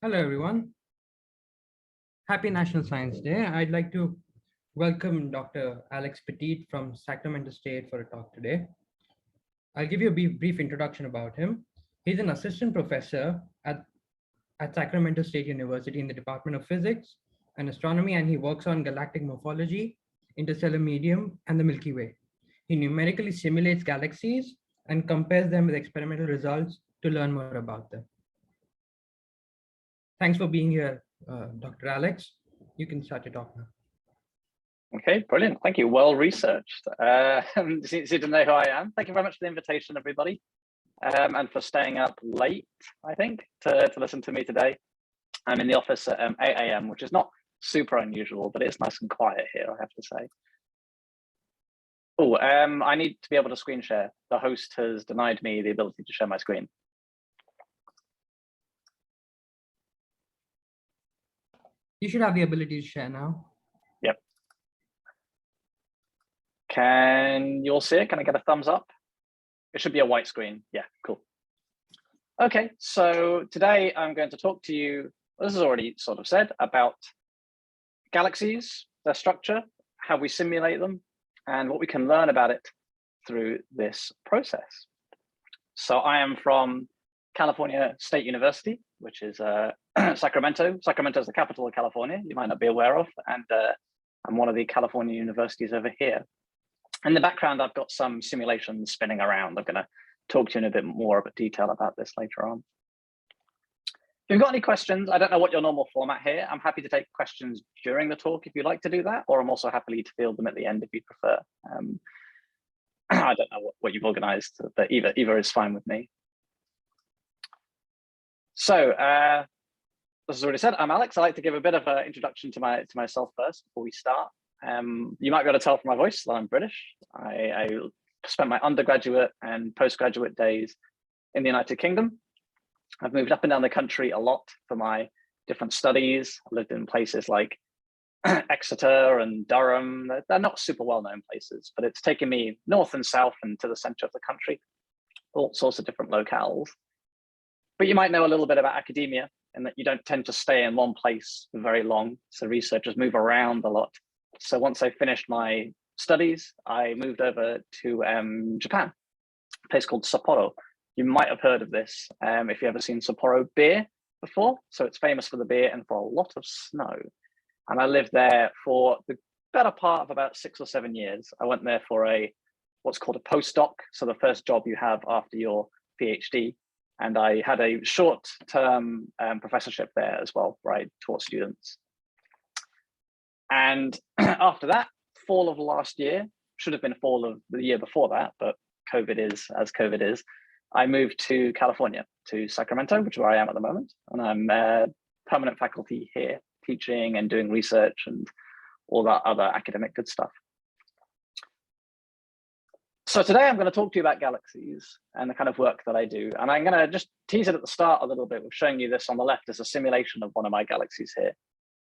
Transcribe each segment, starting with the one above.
Hello, everyone. Happy National Science Day. I'd like to welcome Dr. Alex Pettitt from Sacramento State for a talk today. I'll give you a brief introduction about him. He's an assistant professor at Sacramento State University in the Department of Physics and Astronomy, and he works on galactic morphology, interstellar medium, and the Milky Way. He numerically simulates galaxies and compares them with experimental results to learn more about them. Thanks for being here, Dr. Alex. You can start your talk now. Okay, brilliant. Thank you. Well researched. So you to know who I am. Thank you very much for the invitation, everybody, and for staying up late, I think, to listen to me today. I'm in the office at 8 a.m., which is not super unusual, but it's nice and quiet here, I have to say. Oh, I need to be able to screen share. The host has denied me the ability to share my screen. You should have the ability to share now. Yep. Can you all see it? Can I get a thumbs up? It should be a white screen. Yeah, cool. Okay, so today I'm going to talk to you, this is already sort of said, about galaxies, their structure, how we simulate them, and what we can learn about it through this process. So I am from California State University, which is Sacramento. Sacramento is the capital of California, you might not be aware of, and I'm one of the California universities over here. In the background, I've got some simulations spinning around. I'm going to talk to you in a bit more about detail about this later on. If you've got any questions, I don't know what your normal format here. I'm happy to take questions during the talk if you'd like to do that, or I'm also happy to field them at the end if you prefer. I don't know what you've organized, but either is fine with me. So, as I already said, I'm Alex. I like to give a bit of an introduction to myself first before we start. You might be able to tell from my voice that I'm British. I spent my undergraduate and postgraduate days in the United Kingdom. I've moved up and down the country a lot for my different studies. I lived in places like Exeter and Durham. They're not super well-known places, but it's taken me north and south and to the center of the country, all sorts of different locales. But you might know a little bit about academia and that you don't tend to stay in one place for very long. So researchers move around a lot. So once I finished my studies, I moved over to Japan, a place called Sapporo. You might have heard of this if you've ever seen Sapporo beer before. So it's famous for the beer and for a lot of snow. And I lived there for the better part of about 6 or 7 years. I went there for what's called a postdoc. So the first job you have after your PhD. And I had a short-term professorship there as well, where I taught students. And after that, fall of last year, should have been fall of the year before that, but COVID is as COVID is, I moved to California, to Sacramento, which is where I am at the moment. And I'm permanent faculty here, teaching and doing research and all that other academic good stuff. So today I'm going to talk to you about galaxies and the kind of work that I do. And I'm going to just tease it at the start a little bit with showing you this. On the left is a simulation of one of my galaxies here.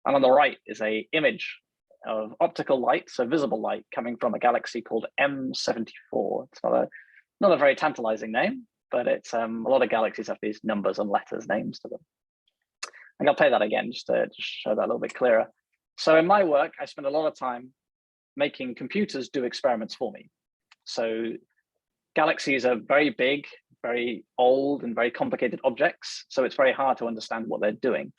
And on the right is an image of optical light, so visible light, coming from a galaxy called M74. It's not a very tantalizing name, but it's a lot of galaxies have these numbers and letters names to them. And I'll play that again just to show that a little bit clearer. So in my work, I spend a lot of time making computers do experiments for me. So galaxies are very big, very old and very complicated objects. So it's very hard to understand what they're doing.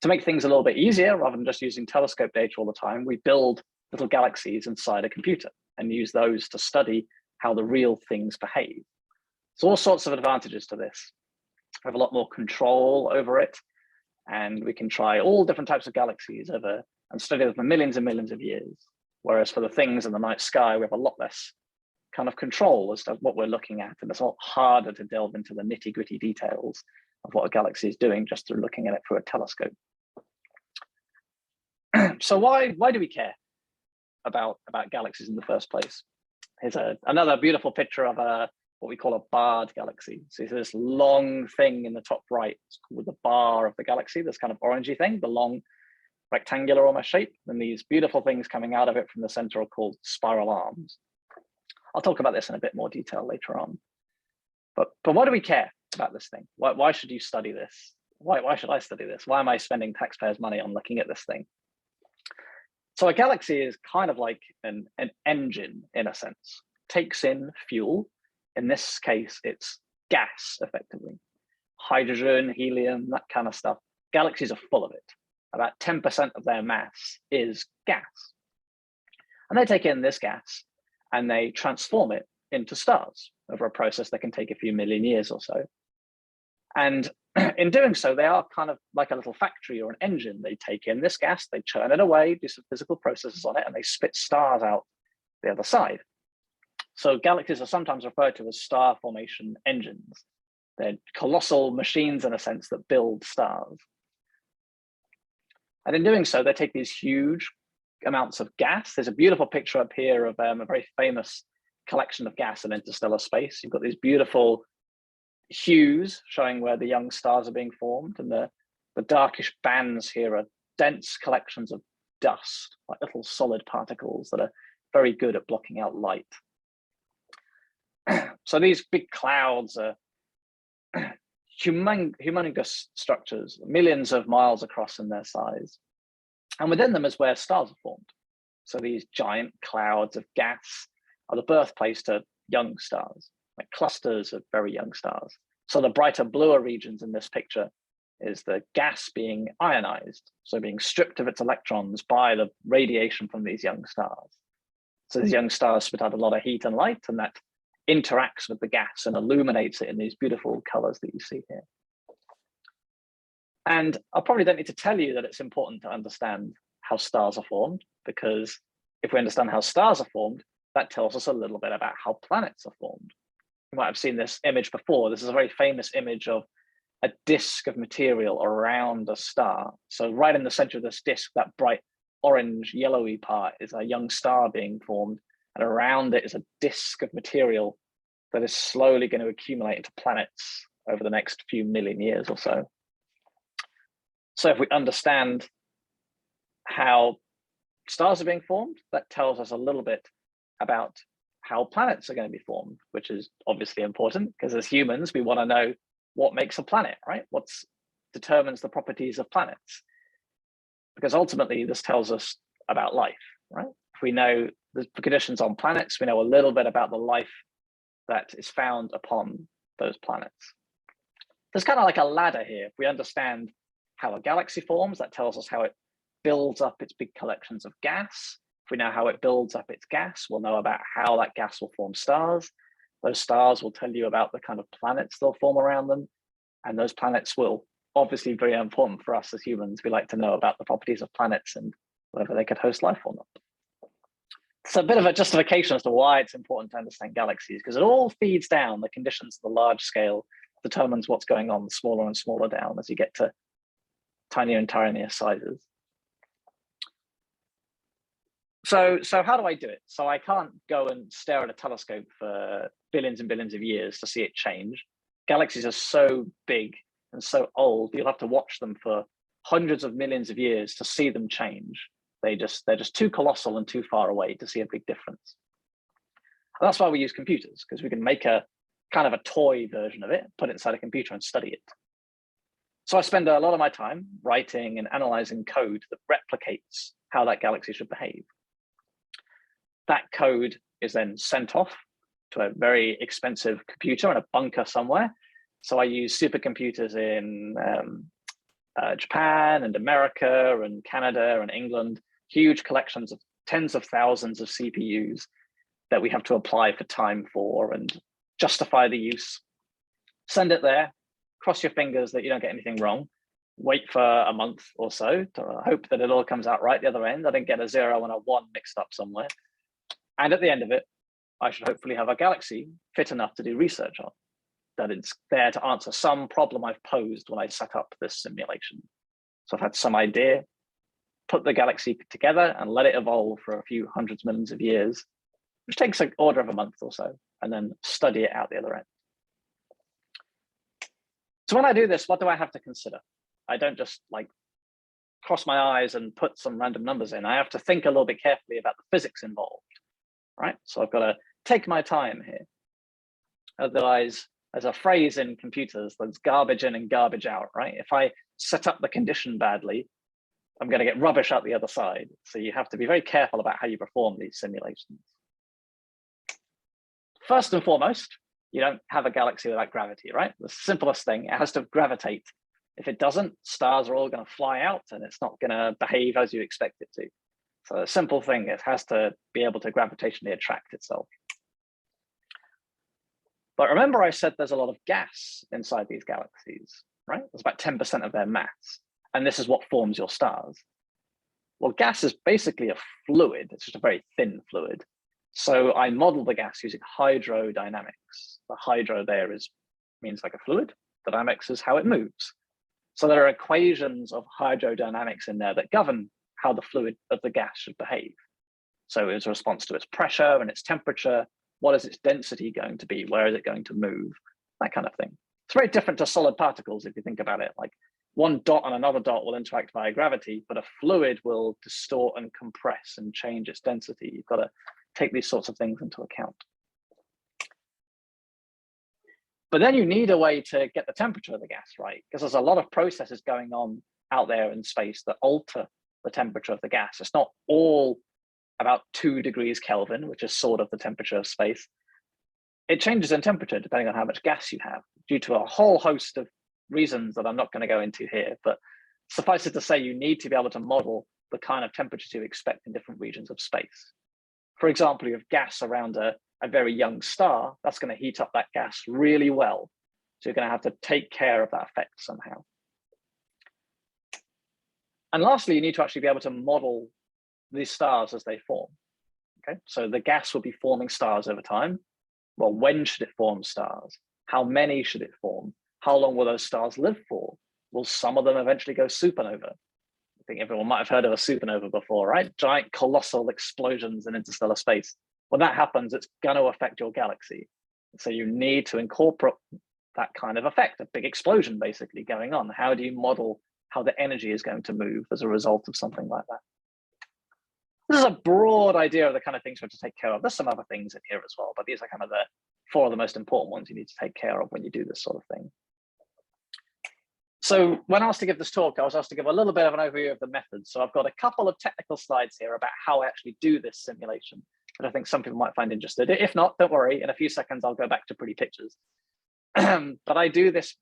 To make things a little bit easier, rather than just using telescope data all the time, we build little galaxies inside a computer and use those to study how the real things behave. So all sorts of advantages to this. We have a lot more control over it, and we can try all different types of galaxies over and study them for millions and millions of years. Whereas for the things in the night sky, we have a lot less kind of control as to what we're looking at. And it's a lot harder to delve into the nitty-gritty details of what a galaxy is doing just through looking at it through a telescope. So why do we care about galaxies in the first place? Here's another beautiful picture of what we call a barred galaxy. So there's this long thing in the top right, it's called the bar of the galaxy, this kind of orangey thing, the long rectangular almost shape, and these beautiful things coming out of it from the center are called spiral arms. I'll talk about this in a bit more detail later on. But why do we care about this thing? Why should you study this? why should I study this? Why am I spending taxpayers' money on looking at this thing? So a galaxy is kind of like an engine in a sense. Takes in fuel. In this case, it's gas, effectively. Hydrogen, helium, that kind of stuff. Galaxies are full of it. About 10% of their mass is gas. And they take in this gas and they transform it into stars over a process that can take a few million years or so. And in doing so, they are kind of like a little factory or an engine. They take in this gas, they churn it away, do some physical processes on it, and they spit stars out the other side. So galaxies are sometimes referred to as star formation engines. They're colossal machines, in a sense, that build stars. And in doing so, they take these huge amounts of gas. There's a beautiful picture up here of a very famous collection of gas in interstellar space. You've got these beautiful hues showing where the young stars are being formed, and the darkish bands here are dense collections of dust, like little solid particles that are very good at blocking out light. So these big clouds are humongous structures, millions of miles across in their size. And within them is where stars are formed. So these giant clouds of gas are the birthplace to young stars, like clusters of very young stars. So the brighter bluer regions in this picture is the gas being ionized, so being stripped of its electrons by the radiation from these young stars. So these young stars spit out a lot of heat and light, and that interacts with the gas and illuminates it in these beautiful colors that you see here. And I probably don't need to tell you that it's important to understand how stars are formed, because if we understand how stars are formed, that tells us a little bit about how planets are formed. You might have seen this image before. This is a very famous image of a disk of material around a star. So right in the center of this disk, that bright orange yellowy part is a young star being formed, and around it is a disk of material that is slowly going to accumulate into planets over the next few million years or so. So if we understand how stars are being formed, that tells us a little bit about how planets are going to be formed, which is obviously important, because as humans, we want to know what makes a planet, right? What determines the properties of planets? Because ultimately, this tells us about life, right? If we know the conditions on planets, we know a little bit about the life that is found upon those planets. There's kind of like a ladder here. If we understand how a galaxy forms, that tells us how it builds up its big collections of gas. If we know how it builds up its gas, we'll know about how that gas will form stars. Those stars will tell you about the kind of planets they'll form around them. And those planets will obviously be very important for us as humans. We like to know about the properties of planets and whether they could host life or not. It's a bit of a justification as to why it's important to understand galaxies, because it all feeds down. The conditions of the large scale determines what's going on smaller and smaller down as you get to tinier and tinier sizes. So how do I do it? So I can't go and stare at a telescope for billions and billions of years to see it change. Galaxies are so big and so old, you'll have to watch them for hundreds of millions of years to see them change. They're just too colossal and too far away to see a big difference. And that's why we use computers, because we can make a kind of a toy version of it, put it inside a computer and study it. So I spend a lot of my time writing and analyzing code that replicates how that galaxy should behave. That code is then sent off to a very expensive computer in a bunker somewhere. So I use supercomputers in Japan and America and Canada and England, huge collections of tens of thousands of CPUs that we have to apply for time for and justify the use. Send it there, cross your fingers that you don't get anything wrong, wait for a month or so to hope that it all comes out right the other end. I didn't get a 0 and a 1 mixed up somewhere. And at the end of it, I should hopefully have a galaxy fit enough to do research on, that it's there to answer some problem I've posed when I set up this simulation. So I've had some idea, put the galaxy together and let it evolve for a few hundreds of millions of years, which takes an order of a month or so, and then study it out the other end. So when I do this, what do I have to consider? I don't just like cross my eyes and put some random numbers in. I have to think a little bit carefully about the physics involved, right? So I've got to take my time here. Otherwise, There's a phrase in computers that's garbage in and garbage out, right? If I set up the condition badly, I'm going to get rubbish out the other side. So you have to be very careful about how you perform these simulations. First and foremost, you don't have a galaxy without gravity, right? The simplest thing, it has to gravitate. If it doesn't, stars are all going to fly out and it's not going to behave as you expect it to. So a simple thing, it has to be able to gravitationally attract itself. But remember I said there's a lot of gas inside these galaxies, right? There's about 10% of their mass. And this is what forms your stars. Well, gas is basically a fluid. It's just a very thin fluid. So I model the gas using hydrodynamics. The hydro there means like a fluid. The dynamics is how it moves. So there are equations of hydrodynamics in there that govern how the fluid of the gas should behave. So it's a response to its pressure and its temperature. What is its density going to be? Where is it going to move? That kind of thing. It's very different to solid particles if you think about it. Like one dot and another dot will interact via gravity, but a fluid will distort and compress and change its density. You've got to take these sorts of things into account. But then you need a way to get the temperature of the gas right, because there's a lot of processes going on out there in space that alter the temperature of the gas. It's not all about 2 degrees Kelvin, which is sort of the temperature of space. It changes in temperature depending on how much gas you have, due to a whole host of reasons that I'm not going to go into here. But suffice it to say, you need to be able to model the kind of temperatures you expect in different regions of space. For example, you have gas around a very young star, that's going to heat up that gas really well. So you're going to have to take care of that effect somehow. And lastly, you need to actually be able to model these stars as they form. Okay, so the gas will be forming stars over time. Well, when should it form stars? How many should it form? How long will those stars live for? Will some of them eventually go supernova? I think everyone might have heard of a supernova before, right? Giant colossal explosions in interstellar space. When that happens, it's going to affect your galaxy. So you need to incorporate that kind of effect, a big explosion basically going on. How do you model how the energy is going to move as a result of something like that? This is a broad idea of the kind of things we have to take care of. There's some other things in here as well, but these are kind of the 4 of the most important ones you need to take care of when you do this sort of thing. So when asked to give this talk, I was asked to give a little bit of an overview of the method. So I've got a couple of technical slides here about how I actually do this simulation that I think some people might find interested. If not, don't worry, in a few seconds, I'll go back to pretty pictures. But I do this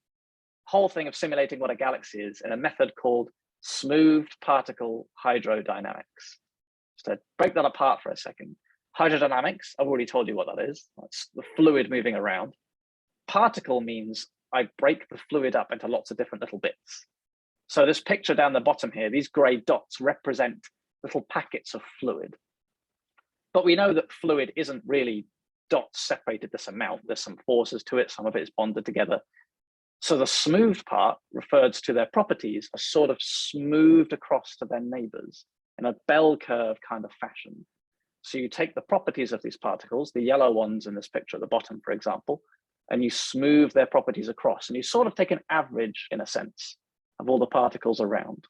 whole thing of simulating what a galaxy is in a method called smoothed particle hydrodynamics. Just to break that apart for a second. Hydrodynamics, I've already told you what that is. That's the fluid moving around. Particle means I break the fluid up into lots of different little bits. So this picture down the bottom here, these gray dots represent little packets of fluid. But we know that fluid isn't really dots separated this amount. There's some forces to it, some of it is bonded together. So the smoothed part refers to their properties are sort of smoothed across to their neighbors in a bell curve kind of fashion. So you take the properties of these particles, the yellow ones in this picture at the bottom, for example, and you smooth their properties across, and you sort of take an average, in a sense, of all the particles around.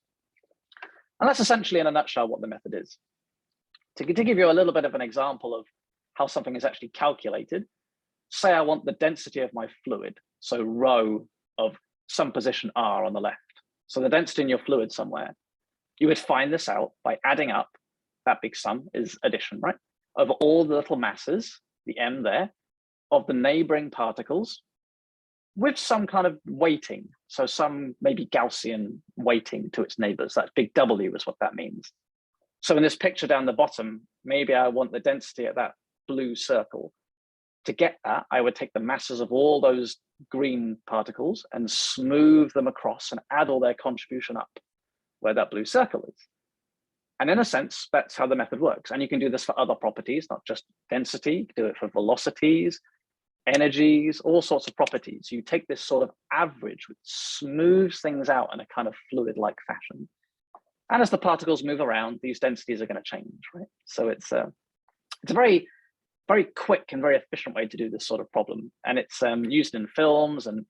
And that's essentially, in a nutshell, what the method is. To give you a little bit of an example of how something is actually calculated, say I want the density of my fluid, so rho of some position r on the left. So the density in your fluid somewhere, you would find this out by adding up, that big sum is addition, right? Of all the little masses, the m there, of the neighboring particles with some kind of weighting. So some maybe Gaussian weighting to its neighbors. That big W is what that means. So in this picture down the bottom, maybe I want the density at that blue circle. To get that, I would take the masses of all those green particles and smooth them across and add all their contribution up where that blue circle is. And in a sense, that's how the method works. And you can do this for other properties, not just density, you can do it for velocities, energies, all sorts of properties. You take this sort of average, which smooths things out in a kind of fluid-like fashion. And as the particles move around, these densities are going to change, right? So it's a very, very quick and very efficient way to do this sort of problem. And it's used in films, and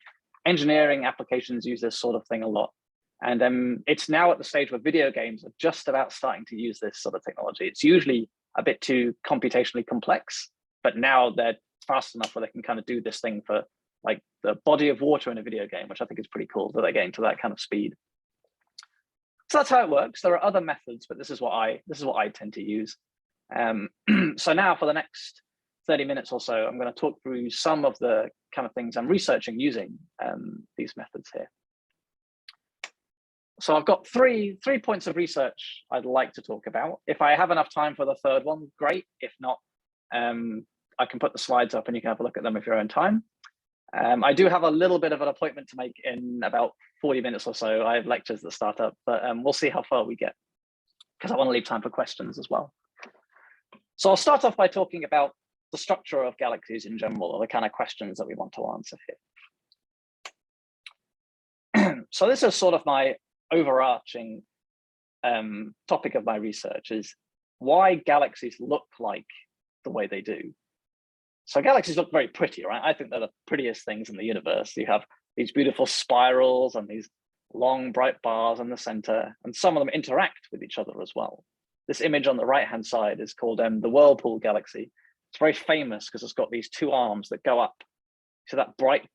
engineering applications use this sort of thing a lot. And it's now at the stage where video games are just about starting to use this sort of technology. It's usually a bit too computationally complex, but now they're fast enough where they can kind of do this thing for like the body of water in a video game, which I think is pretty cool that they're getting to that kind of speed. So that's how it works. There are other methods, but this is what I tend to use. So now for the next 30 minutes or so, I'm going to talk through some of the kind of things I'm researching using these methods here. So I've got three points of research I'd like to talk about. If I have enough time for the third one, great. If not, I can put the slides up and you can have a look at them if you're on time. I do have a little bit of an appointment to make in about 40 minutes or so. I have lectures that start up, but we'll see how far we get because I want to leave time for questions as well. So I'll start off by talking about the structure of galaxies in general, or the kind of questions that we want to answer here. So this is sort of my overarching topic of my research, is why galaxies look like the way they do. So galaxies look very pretty, right? I think they're the prettiest things in the universe. You have these beautiful spirals and these long bright bars in the center, and some of them interact with each other as well. This image on the right-hand side is called the Whirlpool Galaxy. It's very famous because it's got these two arms that go up. So that bright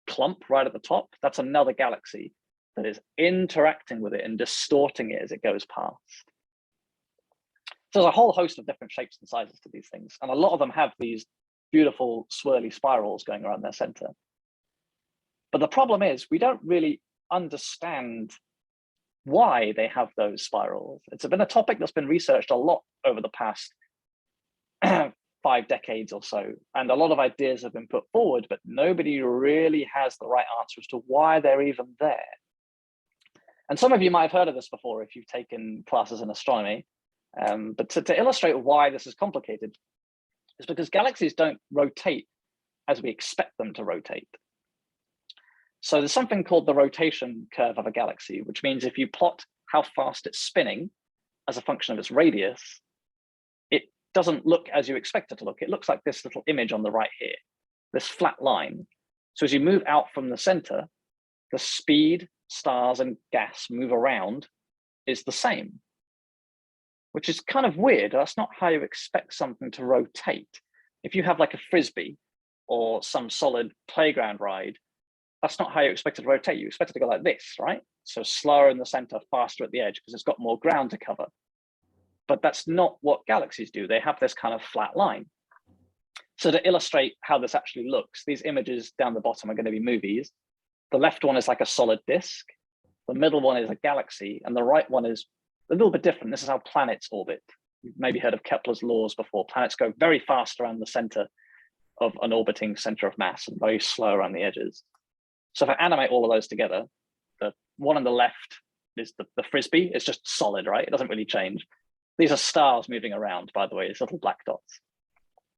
clump right at the top, that's another galaxy that is interacting with it and distorting it as it goes past. So there's a whole host of different shapes and sizes to these things, and a lot of them have these beautiful swirly spirals going around their center. But the problem is we don't really understand why they have those spirals. It's been a topic that's been researched a lot over the past 5 decades or so, and a lot of ideas have been put forward, but nobody really has the right answer as to why they're even there. And some of you might have heard of this before if you've taken classes in astronomy, but to illustrate why this is complicated, is because galaxies don't rotate as we expect them to rotate. So there's something called the rotation curve of a galaxy, which means if you plot how fast it's spinning as a function of its radius, it doesn't look as you expect it to look. It looks like this little image on the right here, this flat line. So as you move out from the center, the speed stars and gas move around is the same, which is kind of weird. That's not how you expect something to rotate. If you have like a Frisbee or some solid playground ride, that's not how you expect it to rotate. You expect it to go like this, right? So slower in the center, faster at the edge, because it's got more ground to cover. But that's not what galaxies do. They have this kind of flat line. So to illustrate how this actually looks, these images down the bottom are going to be movies. The left one is like a solid disk. The middle one is a galaxy. And the right one is a little bit different. This is how planets orbit. You've maybe heard of Kepler's laws before. Planets go very fast around the center of an orbiting center of mass and very slow around the edges. So if I animate all of those together, the one on the left is the Frisbee. It's just solid, right? It doesn't really change. These are stars moving around, by the way, these little black dots.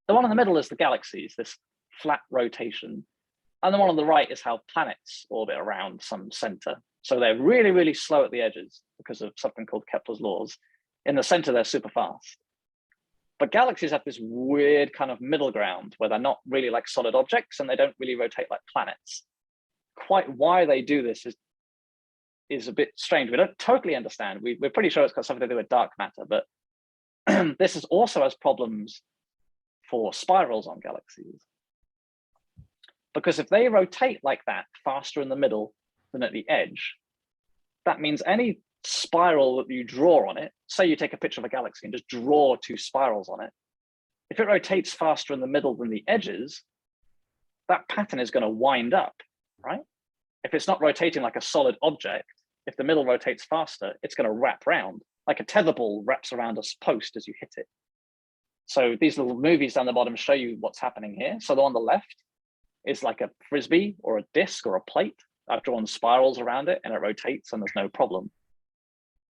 The one in the middle is the galaxies, this flat rotation. And the one on the right is how planets orbit around some center. So they're really, really slow at the edges because of something called Kepler's laws. In the center, they're super fast. But galaxies have this weird kind of middle ground where they're not really like solid objects and they don't really rotate like planets. Quite why they do this is a bit strange. We don't totally understand. We're pretty sure it's got something to do with dark matter, but this is also has problems for spirals on galaxies. Because if they rotate like that, faster in the middle than at the edge, that means any spiral that you draw on it, say you take a picture of a galaxy and just draw 2 spirals on it, if it rotates faster in the middle than the edges, that pattern is going to wind up, right? If it's not rotating like a solid object, if the middle rotates faster, it's going to wrap round, like a tetherball wraps around a post as you hit it. So these little movies down the bottom show you what's happening here. So the one on the left is like a Frisbee or a disc or a plate. I've drawn spirals around it and it rotates and there's no problem.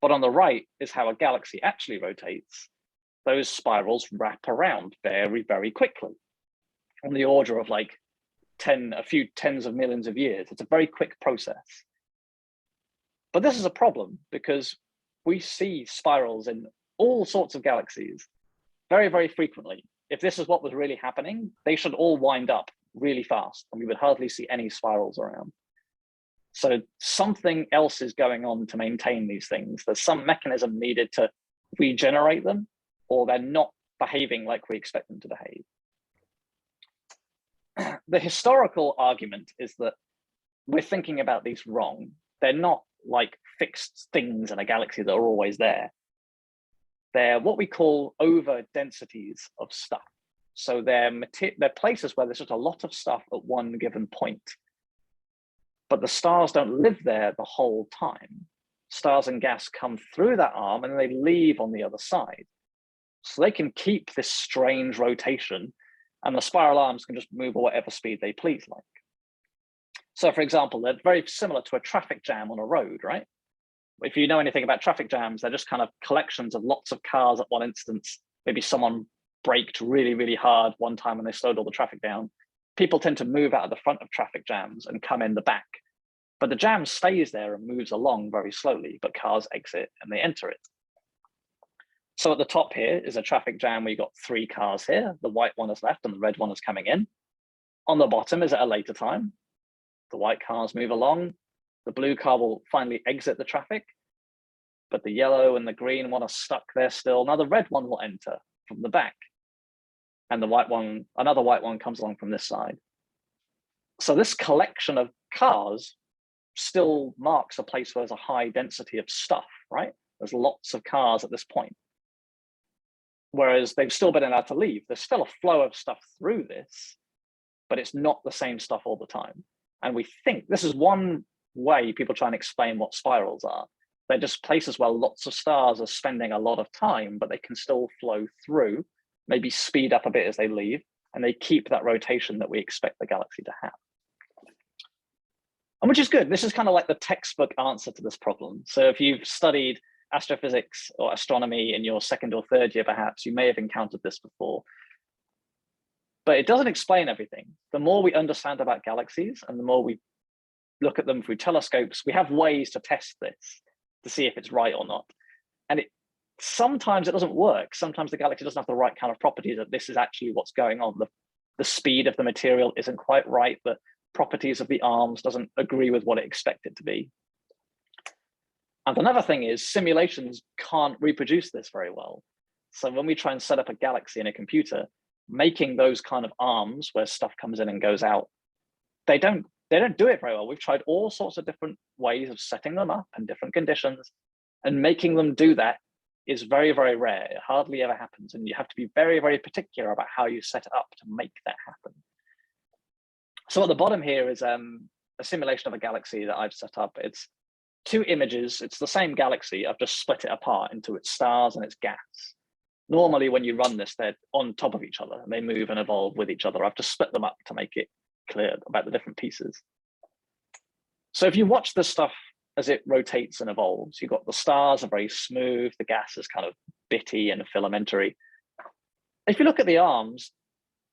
But on the right is how a galaxy actually rotates. Those spirals wrap around very, very quickly, on the order of like a few tens of millions of years. It's a very quick process. But this is a problem because we see spirals in all sorts of galaxies very, very frequently. If this is what was really happening, they should all wind up really fast and we would hardly see any spirals around. So something else is going on to maintain these things. There's some mechanism needed to regenerate them, or they're not behaving like we expect them to behave. the historical argument is that we're thinking about these wrong. They're not like fixed things in a galaxy that are always there. They're what we call over densities of stuff. So they're places where there's just a lot of stuff at one given point. But the stars don't live there the whole time. Stars and gas come through that arm and then they leave on the other side. So they can keep this strange rotation, and the spiral arms can just move at whatever speed they please like. So for example, they're very similar to a traffic jam on a road, right? If you know anything about traffic jams, they're just kind of collections of lots of cars at one instance. Maybe someone braked really, really hard one time and they slowed all the traffic down. People tend to move out of the front of traffic jams and come in the back. But the jam stays there and moves along very slowly, but cars exit and they enter it. So at the top here is a traffic jam where you've got 3 cars here. The white one is left and the red one is coming in. On the bottom is at a later time. The white cars move along. The blue car will finally exit the traffic, but the yellow and the green one are stuck there still. Now the red one will enter from the back, and the white one, another white one comes along from this side. So this collection of cars still marks a place where there's a high density of stuff, right? There's lots of cars at this point. Whereas they've still been allowed to leave. There's still a flow of stuff through this, but it's not the same stuff all the time. And we think this is one way people try and explain what spirals are. They're just places where lots of stars are spending a lot of time, but they can still flow through, maybe speed up a bit as they leave, and they keep that rotation that we expect the galaxy to have. And which is good. This is kind of like the textbook answer to this problem. So if you've studied astrophysics or astronomy in your 2nd or 3rd year, perhaps, you may have encountered this before. But it doesn't explain everything. The more we understand about galaxies and the more we look at them through telescopes, we have ways to test this to see if it's right or not. And sometimes it doesn't work. Sometimes the galaxy doesn't have the right kind of properties that this is actually what's going on. The speed of the material isn't quite right. The properties of the arms doesn't agree with what it expected to be. And another thing is simulations can't reproduce this very well. So when we try and set up a galaxy in a computer, making those kind of arms where stuff comes in and goes out, they don't do it very well. We've tried all sorts of different ways of setting them up in different conditions, and making them do that is very, very rare. It hardly ever happens. And you have to be very, very particular about how you set it up to make that happen. So at the bottom here is a simulation of a galaxy that I've set up. It's 2 images. It's the same galaxy. I've just split it apart into its stars and its gas. Normally, when you run this, they're on top of each other and they move and evolve with each other. I've just split them up to make it clear about the different pieces. So if you watch this stuff as it rotates and evolves, you've got the stars are very smooth, the gas is kind of bitty and filamentary. If you look at the arms,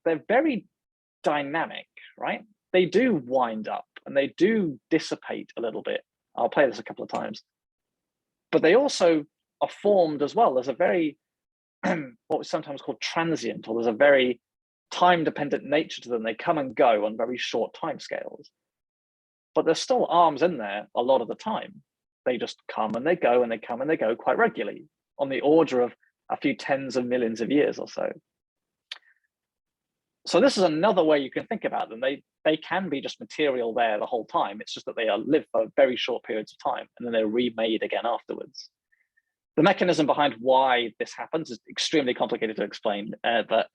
they're very dynamic, right? They do wind up and they do dissipate a little bit. I'll play this a couple of times. But they also are formed as well. There's a very, what was sometimes called transient, or there's a very time-dependent nature to them. They come and go on very short timescales. But there's still arms in there a lot of the time. They just come and they go and they come and they go quite regularly, on the order of a few tens of millions of years or so. So this is another way you can think about them. They can be just material there the whole time. It's just that they live for very short periods of time and then they're remade again afterwards. The mechanism behind why this happens is extremely complicated to explain, but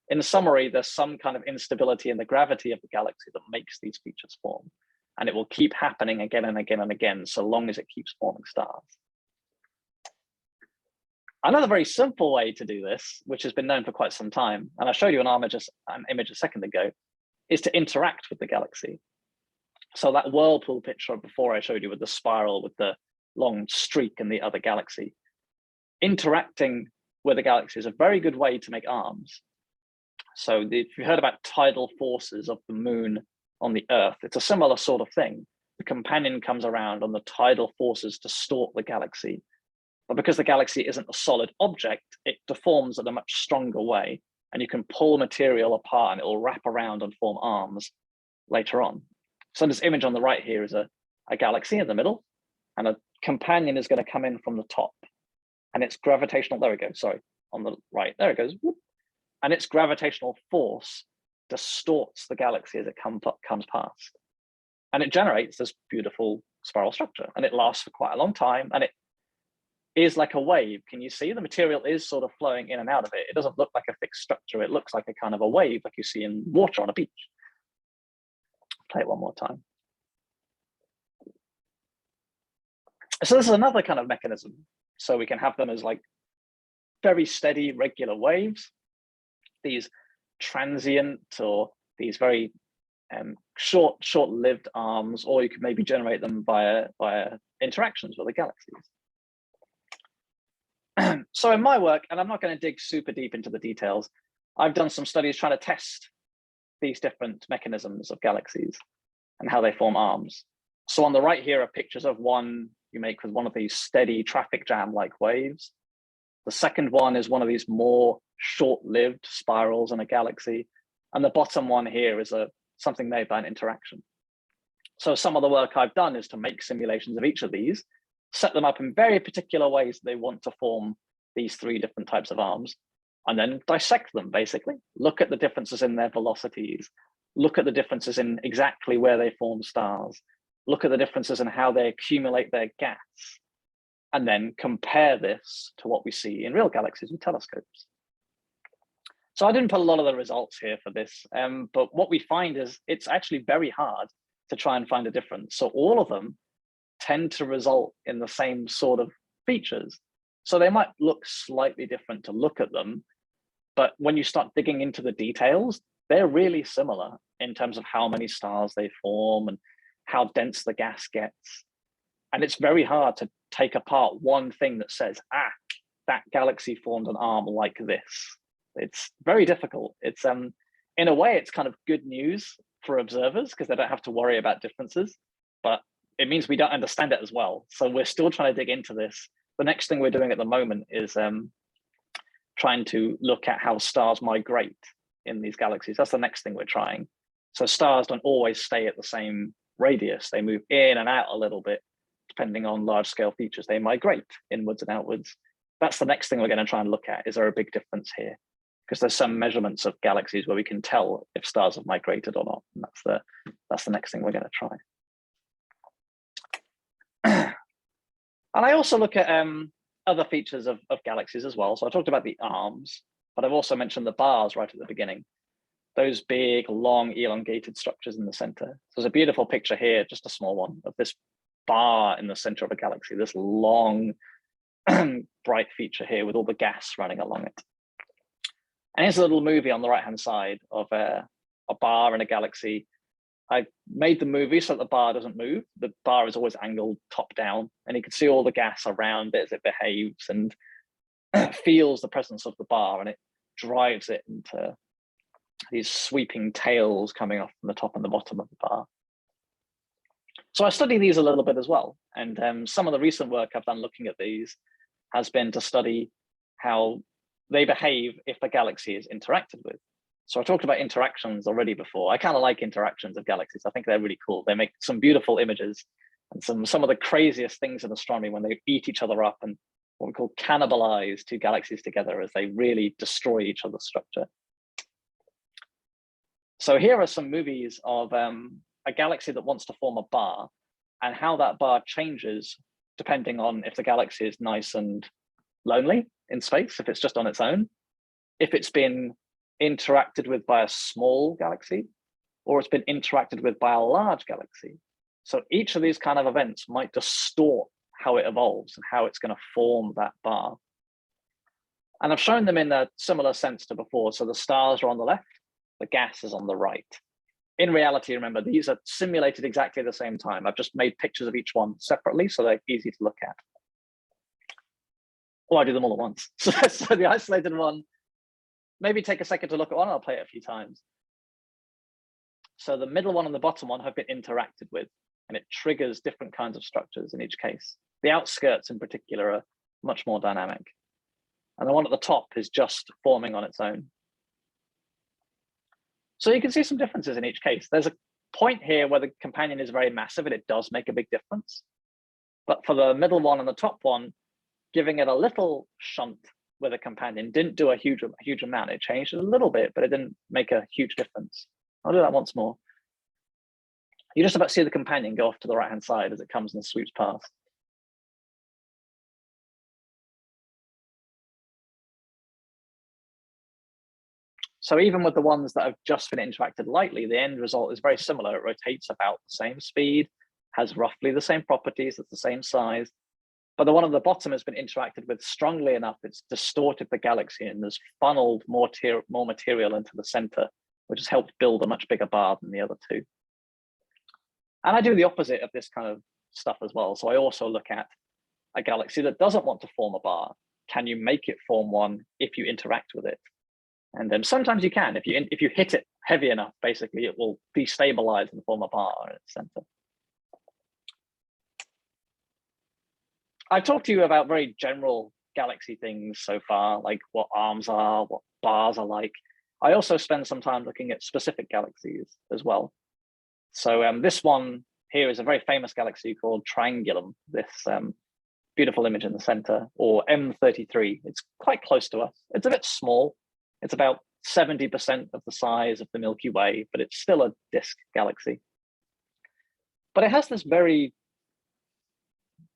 in summary, there's some kind of instability in the gravity of the galaxy that makes these features form. And it will keep happening again and again and again, so long as it keeps forming stars. Another very simple way to do this, which has been known for quite some time, and I showed you an image a second ago, is to interact with the galaxy. So that whirlpool picture before I showed you with the spiral, with the long streak in the other galaxy, interacting with the galaxy is a very good way to make arms. So if you heard about tidal forces of the moon on the Earth, it's a similar sort of thing. The companion comes around on the tidal forces to stalk the galaxy. But because the galaxy isn't a solid object, it deforms in a much stronger way. And you can pull material apart and it will wrap around and form arms later on. So this image on the right here is a galaxy in the middle, and a companion is going to come in from the top. And its gravitational, there we go, sorry, on the right, there it goes. Whoop. And its gravitational force distorts the galaxy as it comes past. And it generates this beautiful spiral structure, and it lasts for quite a long time, and it is like a wave. Can you see the material is sort of flowing in and out of it? It doesn't look like a fixed structure. It looks like a kind of a wave like you see in water on a beach. Play it one more time. So this is another kind of mechanism. So we can have them as like very steady, regular waves, these transient or these very short-lived arms, or you could maybe generate them via interactions with the galaxies. So in my work, and I'm not going to dig super deep into the details, I've done some studies trying to test these different mechanisms of galaxies and how they form arms. So on the right here are pictures of one you make with one of these steady traffic jam-like waves. The second one is one of these more short-lived spirals in a galaxy. And the bottom one here is something made by an interaction. So some of the work I've done is to make simulations of each of these, set them up in very particular ways they want to form these three different types of arms, and then dissect them, basically. Look at the differences in their velocities, look at the differences in exactly where they form stars, look at the differences in how they accumulate their gas, and then compare this to what we see in real galaxies with telescopes. So I didn't put a lot of the results here for this, but what we find is it's actually very hard to try and find a difference. So all of them tend to result in the same sort of features. So they might look slightly different to look at them, but when you start digging into the details, they're really similar in terms of how many stars they form and how dense the gas gets. And it's very hard to take apart one thing that says, that galaxy formed an arm like this. It's very difficult. It's in a way, it's kind of good news for observers because they don't have to worry about differences, but it means we don't understand it as well. So we're still trying to dig into this. The next thing we're doing at the moment is trying to look at how stars migrate in these galaxies. That's the next thing we're trying. So stars don't always stay at the same radius. They move in and out a little bit, depending on large scale features. They migrate inwards and outwards. That's the next thing we're going to try and look at. Is there a big difference here? Because there's some measurements of galaxies where we can tell if stars have migrated or not. And that's the next thing we're going to try. And I also look at other features of galaxies as well. So I talked about the arms, but I've also mentioned the bars right at the beginning. Those big, long, elongated structures in the center. So there's a beautiful picture here, just a small one, of this bar in the center of a galaxy, this long, bright feature here with all the gas running along it. And here's a little movie on the right-hand side of a bar in a galaxy. I made the movie so that the bar doesn't move. The bar is always angled top down, and you can see all the gas around it as it behaves and feels the presence of the bar, and it drives it into these sweeping tails coming off from the top and the bottom of the bar. So I study these a little bit as well. And some of the recent work I've done looking at these has been to study how they behave if the galaxy is interacted with. So I talked about interactions already before. I kind of like interactions of galaxies. I think they're really cool. They make some beautiful images and some of the craziest things in astronomy when they eat each other up and what we call cannibalize two galaxies together as they really destroy each other's structure. So here are some movies of a galaxy that wants to form a bar and how that bar changes depending on if the galaxy is nice and lonely in space, if it's just on its own, if it's been interacted with by a small galaxy, or it's been interacted with by a large galaxy. So each of these kind of events might distort how it evolves and how it's going to form that bar. And I've shown them in a similar sense to before. So the stars are on the left, the gas is on the right. In reality, remember, these are simulated exactly at the same time. I've just made pictures of each one separately so they're easy to look at. Or I do them all at once. So the isolated one, maybe take a second to look at one, I'll play it a few times. So the middle one and the bottom one have been interacted with, and it triggers different kinds of structures in each case. The outskirts in particular are much more dynamic. And the one at the top is just forming on its own. So you can see some differences in each case. There's a point here where the companion is very massive and it does make a big difference. But for the middle one and the top one, giving it a little shunt with a companion didn't do a huge amount. It changed it a little bit, but it didn't make a huge difference. I'll do that once more. You just about see the companion go off to the right-hand side as it comes and sweeps past. So even with the ones that have just been interacted lightly, the end result is very similar. It rotates about the same speed, has roughly the same properties, it's the same size. But the one on the bottom has been interacted with strongly enough, it's distorted the galaxy and has funneled more material into the center, which has helped build a much bigger bar than the other two. And I do the opposite of this kind of stuff as well. So I also look at a galaxy that doesn't want to form a bar. Can you make it form one if you interact with it? And then sometimes you can. If you hit it heavy enough, basically it will destabilize and form a bar in its center. I've talked to you about very general galaxy things so far, like what arms are, what bars are like. I also spend some time looking at specific galaxies as well. So this one here is a very famous galaxy called Triangulum, this beautiful image in the center, or M33. It's quite close to us. It's a bit small. It's about 70% of the size of the Milky Way, but it's still a disk galaxy. But it has this very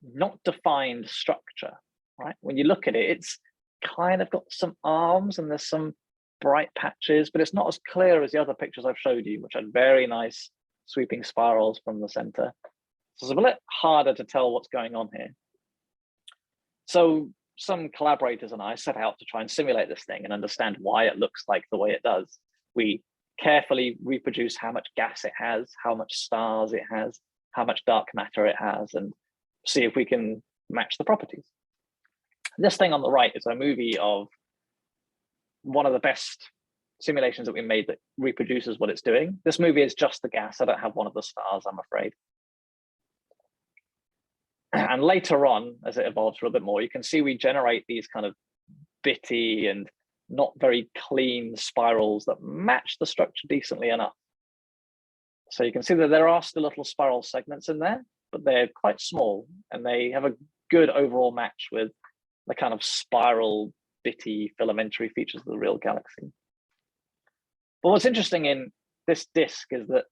not defined structure, right? When you look at it, it's kind of got some arms and there's some bright patches, but it's not as clear as the other pictures I've showed you, which had very nice sweeping spirals from the center. So it's a bit harder to tell what's going on here. So some collaborators and I set out to try and simulate this thing and understand why it looks like the way it does. We carefully reproduce how much gas it has, how much stars it has, how much dark matter it has, and see if we can match the properties. This thing on the right is a movie of one of the best simulations that we made that reproduces what it's doing. This movie is just the gas. I don't have one of the stars, I'm afraid. And later on, as it evolves a little bit more, you can see we generate these kind of bitty and not very clean spirals that match the structure decently enough. So you can see that there are still little spiral segments in there, but they're quite small and they have a good overall match with the kind of spiral, bitty, filamentary features of the real galaxy. But what's interesting in this disk is that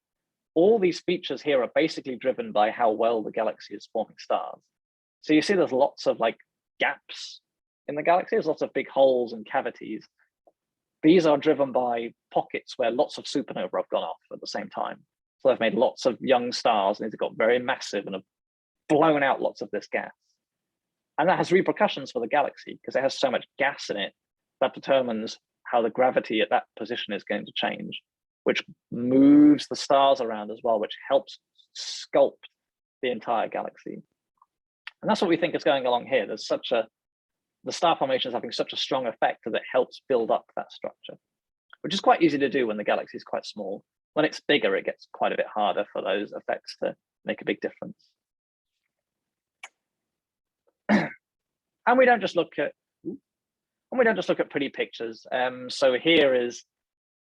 all these features here are basically driven by how well the galaxy is forming stars. So you see there's lots of like gaps in the galaxy, there's lots of big holes and cavities. These are driven by pockets where lots of supernova have gone off at the same time. So they've made lots of young stars and they've got very massive and have blown out lots of this gas. And that has repercussions for the galaxy because it has so much gas in it that determines how the gravity at that position is going to change, which moves the stars around as well, which helps sculpt the entire galaxy. And that's what we think is going along here. There's the star formation is having such a strong effect that it helps build up that structure, which is quite easy to do when the galaxy is quite small. When it's bigger, it gets quite a bit harder for those effects to make a big difference. And we don't just look at pretty pictures. So here is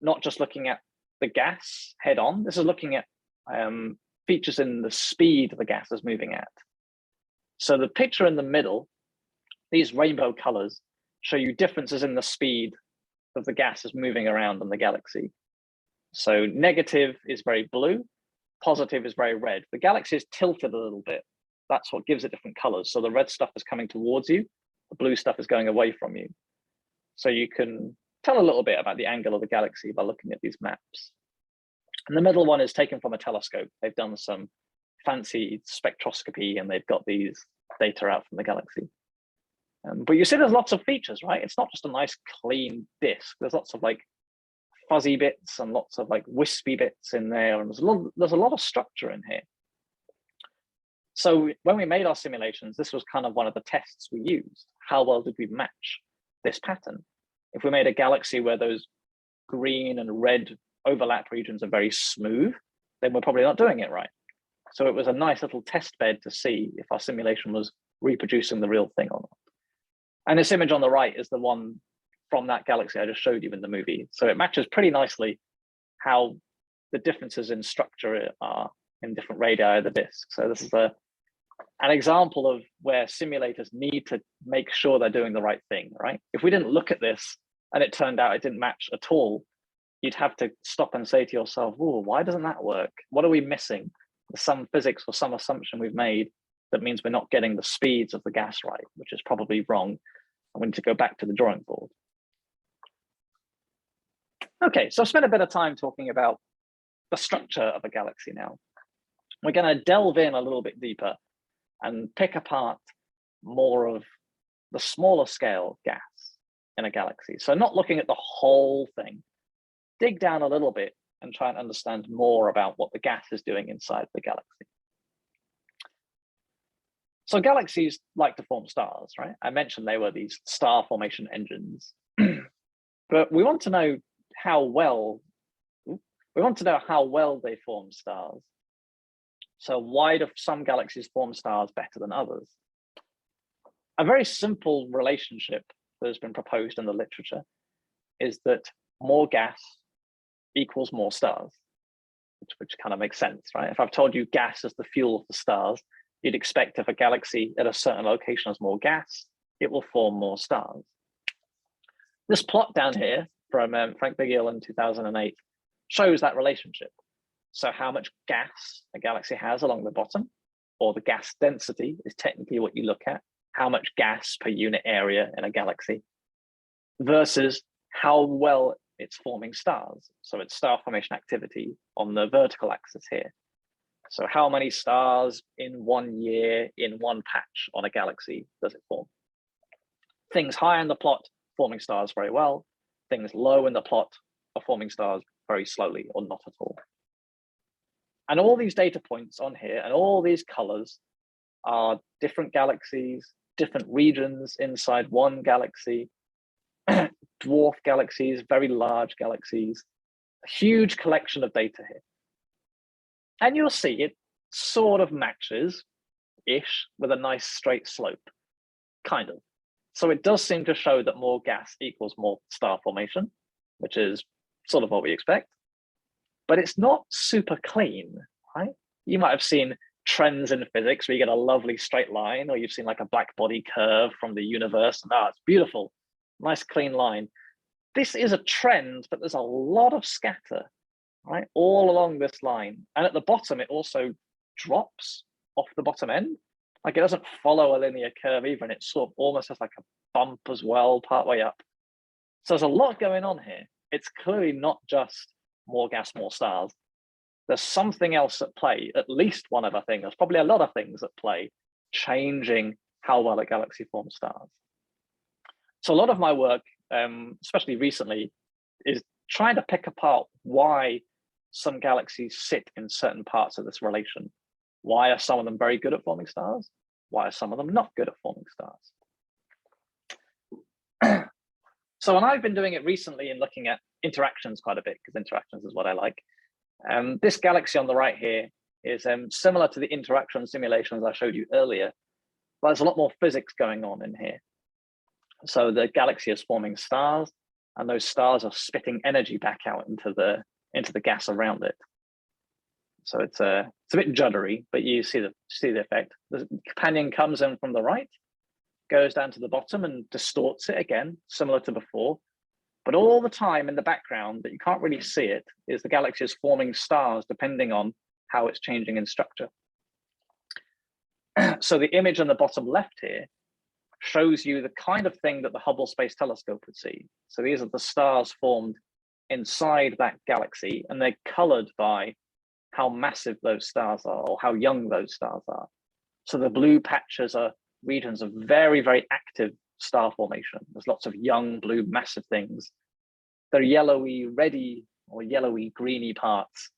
not just looking at the gas head on. This is looking at features in the speed the gas is moving at. So the picture in the middle, these rainbow colors show you differences in the speed of the gas is moving around in the galaxy. So negative is very blue, positive is very red. The galaxy is tilted a little bit. That's what gives it different colors. So the red stuff is coming towards you, the blue stuff is going away from you. So you can tell a little bit about the angle of the galaxy by looking at these maps. And the middle one is taken from a telescope. They've done some fancy spectroscopy and they've got these data out from the galaxy. But you see there's lots of features, right? It's not just a nice clean disk. There's lots of like fuzzy bits and lots of like wispy bits in there. And there's a lot of structure in here. So when we made our simulations, this was kind of one of the tests we used. How well did we match this pattern? If we made a galaxy where those green and red overlap regions are very smooth, then we're probably not doing it right. So it was a nice little test bed to see if our simulation was reproducing the real thing or not. And this image on the right is the one from that galaxy I just showed you in the movie. So it matches pretty nicely how the differences in structure are in different radii of the disk. So this is a an example of where simulators need to make sure they're doing the right thing, right? If we didn't look at this and it turned out it didn't match at all, you'd have to stop and say to yourself, oh, why doesn't that work? What are we missing? There's some physics or some assumption we've made that means we're not getting the speeds of the gas right, which is probably wrong. And we need to go back to the drawing board. Okay, so I've spent a bit of time talking about the structure of a galaxy now. We're going to delve in a little bit deeper and pick apart more of the smaller scale gas in a galaxy. So not looking at the whole thing, dig down a little bit and try and understand more about what the gas is doing inside the galaxy. So galaxies like to form stars, right? I mentioned they were these star formation engines, but we want to know how well they form stars. So why do some galaxies form stars better than others? A very simple relationship that has been proposed in the literature is that more gas equals more stars, which kind of makes sense, right? If I've told you gas is the fuel of the stars, you'd expect if a galaxy at a certain location has more gas, it will form more stars. This plot down here from Frank Biggill in 2008 shows that relationship. So how much gas a galaxy has along the bottom, or the gas density is technically what you look at, how much gas per unit area in a galaxy, versus how well it's forming stars. So it's star formation activity on the vertical axis here. So how many stars in 1 year in one patch on a galaxy does it form? Things high in the plot forming stars very well, things low in the plot are forming stars very slowly or not at all. And all these data points on here and all these colors are different galaxies, different regions inside one galaxy, dwarf galaxies, very large galaxies, a huge collection of data here. And you'll see it sort of matches-ish with a nice straight slope, kind of. So it does seem to show that more gas equals more star formation, which is sort of what we expect. But it's not super clean, right? You might have seen trends in physics where you get a lovely straight line, or you've seen like a black body curve from the universe, and it's beautiful, nice clean line. This is a trend, but there's a lot of scatter, right, all along this line. And at the bottom, it also drops off the bottom end. Like it doesn't follow a linear curve even, it sort of almost has like a bump as well, partway up. So there's a lot going on here. It's clearly not just more gas, more stars. There's something else at play, at least one other thing. There's probably a lot of things at play, changing how well a galaxy forms stars. So a lot of my work, especially recently, is trying to pick apart why some galaxies sit in certain parts of this relation. Why are some of them very good at forming stars? Why are some of them not good at forming stars? So when I've been doing it recently and looking at interactions quite a bit, because interactions is what I like. This galaxy on the right here is similar to the interaction simulations I showed you earlier, but there's a lot more physics going on in here. So the galaxy is forming stars, and those stars are spitting energy back out into the gas around it. So it's a bit juddery, but you see the effect. The companion comes in from the right, goes down to the bottom and distorts it again, similar to before. But all the time in the background that you can't really see it is the galaxy is forming stars depending on how it's changing in structure. So the image on the bottom left here shows you the kind of thing that the Hubble Space Telescope would see. So these are the stars formed inside that galaxy, and they're colored by how massive those stars are or how young those stars are. So the blue patches are regions of very, very active star formation. There's lots of young blue massive things. They're yellowy reddy or yellowy greeny parts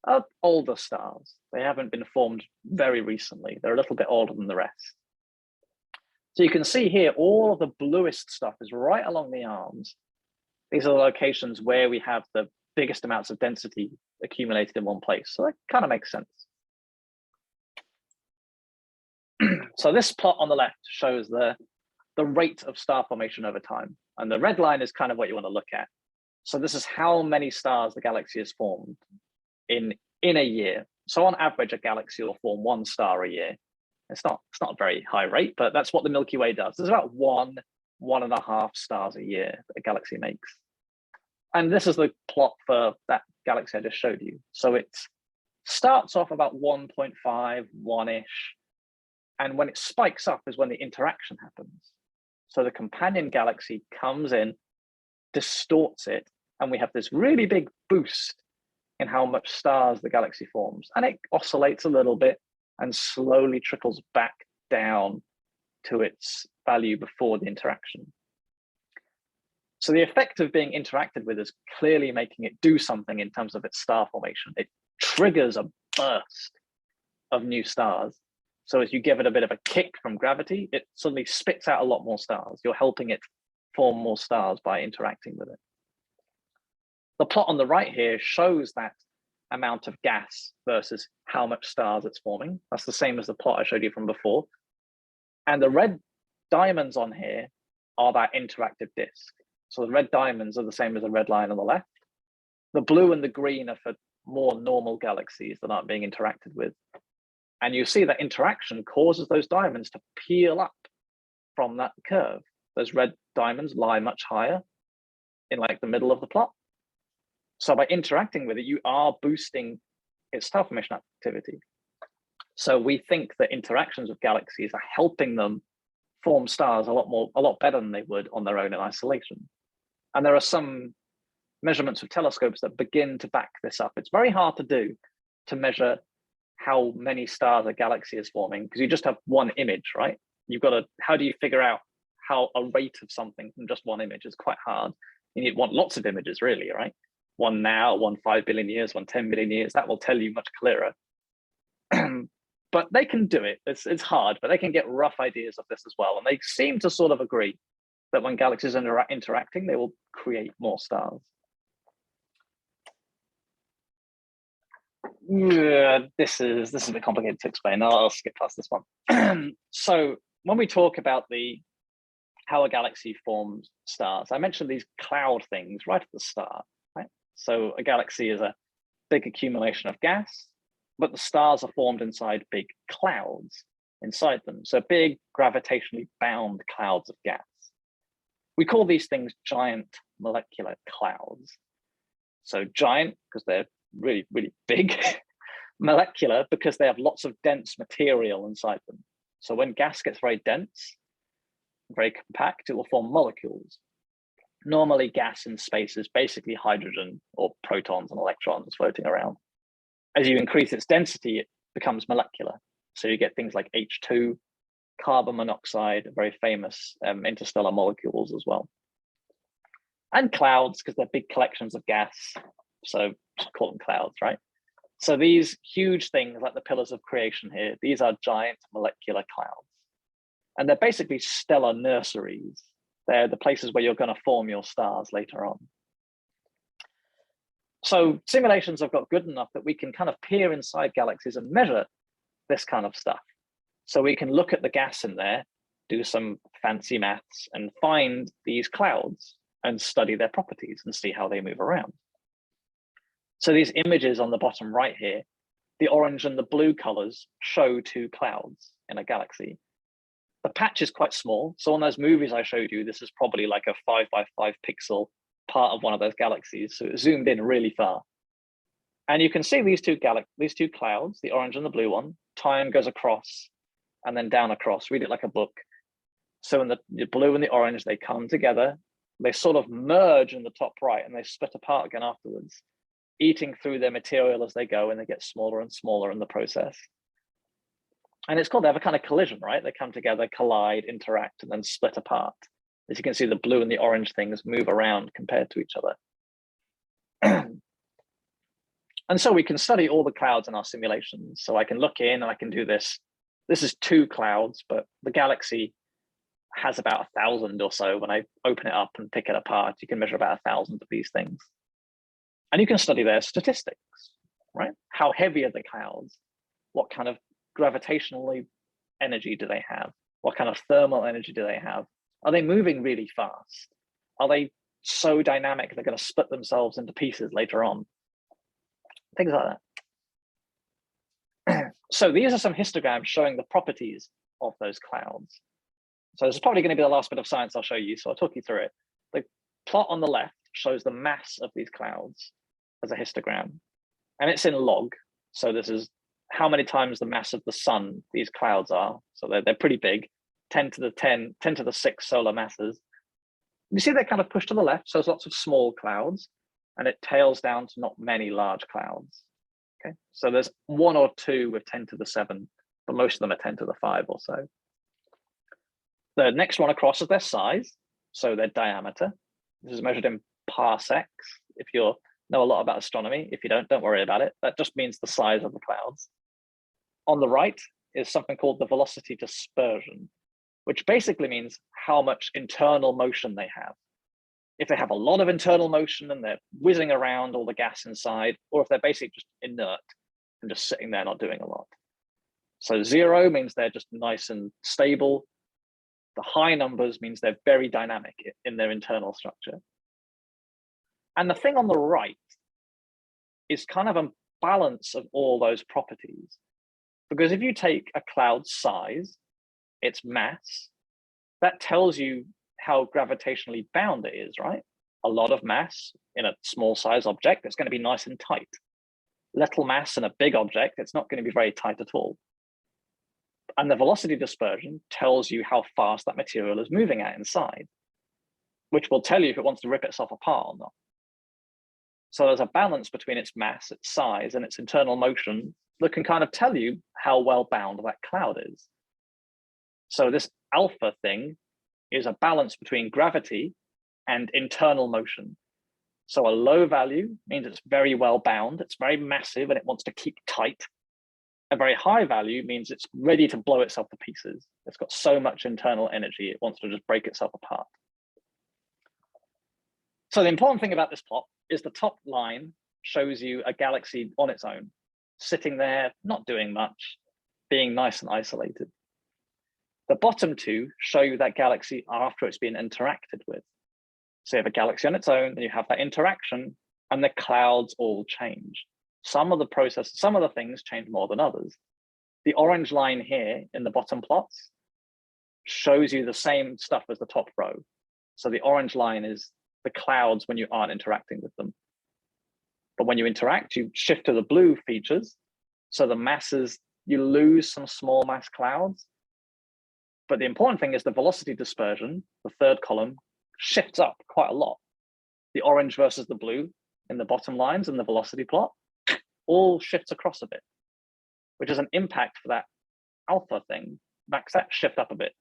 of older stars. They haven't been formed very recently. They're a little bit older than the rest. So you can see here, all of the bluest stuff is right along the arms. These are the locations where we have the biggest amounts of density accumulated in one place. So that kind of makes sense. So this plot on the left shows the rate of star formation over time. And the red line is kind of what you want to look at. So this is how many stars the galaxy has formed in a year. So on average, a galaxy will form one star a year. It's not a very high rate, but that's what the Milky Way does. There's about 1.5 stars a year that a galaxy makes. And this is the plot for that galaxy I just showed you. So it starts off about 1.5, 1-ish. And when it spikes up is when the interaction happens. So the companion galaxy comes in, distorts it, and we have this really big boost in how much stars the galaxy forms. And it oscillates a little bit and slowly trickles back down to its value before the interaction. So the effect of being interacted with is clearly making it do something in terms of its star formation. It triggers a burst of new stars. So as you give it a bit of a kick from gravity, it suddenly spits out a lot more stars. You're helping it form more stars by interacting with it. The plot on the right here shows that amount of gas versus how much stars it's forming. That's the same as the plot I showed you from before. And the red diamonds on here are that interactive disk. So the red diamonds are the same as the red line on the left. The blue and the green are for more normal galaxies that aren't being interacted with. And you see that interaction causes those diamonds to peel up from that curve. Those red diamonds lie much higher in like the middle of the plot. So by interacting with it, you are boosting its star formation activity. So we think that interactions with galaxies are helping them form stars a lot better than they would on their own in isolation. And there are some measurements with telescopes that begin to back this up. It's very hard to do, to measure how many stars a galaxy is forming, because you just have one image, right? You've got to, how do you figure out how a rate of something from just one image is quite hard. You want lots of images really, right? One now, 1 5 billion years, 1 10 billion years, that will tell you much clearer. But they can do it. It's hard, but they can get rough ideas of this as well. And they seem to sort of agree that when galaxies are interacting, they will create more stars. This is a bit complicated to explain. I'll skip past this one. So when we talk about how a galaxy forms stars, I mentioned these cloud things right at the start, right? So a galaxy is a big accumulation of gas, but the stars are formed inside big clouds inside them. So big gravitationally bound clouds of gas. We call these things giant molecular clouds. So giant because they're really, really big. Molecular because they have lots of dense material inside them. So when gas gets very dense, very compact, it will form molecules. Normally gas in space is basically hydrogen or protons and electrons floating around. As you increase its density, it becomes molecular. So you get things like H2, carbon monoxide, very famous interstellar molecules as well. And clouds, because they're big collections of gas. So call them clouds, right? So these huge things like the pillars of creation here, these are giant molecular clouds. And they're basically stellar nurseries. They're the places where you're going to form your stars later on. So simulations have got good enough that we can kind of peer inside galaxies and measure this kind of stuff. So we can look at the gas in there, do some fancy maths and find these clouds and study their properties and see how they move around. So these images on the bottom right here, the orange and the blue colors show two clouds in a galaxy. The patch is quite small. So on those movies I showed you, this is probably like a 5 by 5 pixel part of one of those galaxies. So it zoomed in really far. And you can see these two clouds, the orange and the blue one, time goes across and then down across, read it like a book. So in the blue and the orange, they come together, they sort of merge in the top right and they split apart again afterwards, eating through their material as they go, and they get smaller and smaller in the process. And it's called, they have a kind of collision, right? They come together, collide, interact, and then split apart. As you can see, the blue and the orange things move around compared to each other. And so we can study all the clouds in our simulations. So I can look in and I can do this. This is 2 clouds, but the galaxy has about 1,000 or so. When I open it up and pick it apart, you can measure about 1,000 of these things. And you can study their statistics, right? How heavy are the clouds? What kind of gravitational energy do they have? What kind of thermal energy do they have? Are they moving really fast? Are they so dynamic they're going to split themselves into pieces later on? Things like that. So these are some histograms showing the properties of those clouds. So this is probably going to be the last bit of science I'll show you, so I'll talk you through it. The plot on the left shows the mass of these clouds as a histogram, and it's in log. So this is how many times the mass of the sun these clouds are. So they're pretty big, 10 to the 6 solar masses. You see they're kind of pushed to the left, so there's lots of small clouds, and it tails down to not many large clouds. Okay, so there's 1 or 2 with 10 to the 7, but most of them are 10 to the 5 or so. The next one across is their size, so their diameter. This is measured in parsecs. If you know a lot about astronomy, if you don't worry about it. That just means the size of the clouds. On the right is something called the velocity dispersion, which basically means how much internal motion they have. If they have a lot of internal motion and they're whizzing around all the gas inside, or if they're basically just inert and just sitting there not doing a lot. So 0 means they're just nice and stable. The high numbers means they're very dynamic in their internal structure. And the thing on the right is kind of a balance of all those properties. Because if you take a cloud's size, its mass, that tells you how gravitationally bound it is, right? A lot of mass in a small size object, it's going to be nice and tight. Little mass in a big object, it's not going to be very tight at all. And the velocity dispersion tells you how fast that material is moving at inside, which will tell you if it wants to rip itself apart or not. So there's a balance between its mass, its size, and its internal motion that can kind of tell you how well bound that cloud is. So this alpha thing is a balance between gravity and internal motion. So a low value means it's very well bound, it's very massive, and it wants to keep tight. A very high value means it's ready to blow itself to pieces. It's got so much internal energy, it wants to just break itself apart. So the important thing about this plot is the top line shows you a galaxy on its own, sitting there, not doing much, being nice and isolated. The bottom two show you that galaxy after it's been interacted with. So you have a galaxy on its own, and you have that interaction, and the clouds all change. Some of the things change more than others. The orange line here in the bottom plots shows you the same stuff as the top row. So the orange line is the clouds when you aren't interacting with them. But when you interact, you shift to the blue features. So the masses, you lose some small mass clouds. But the important thing is the velocity dispersion, the third column, shifts up quite a lot. The orange versus the blue in the bottom lines and the velocity plot all shifts across a bit, which is an impact for that alpha thing, makes that shift up a bit.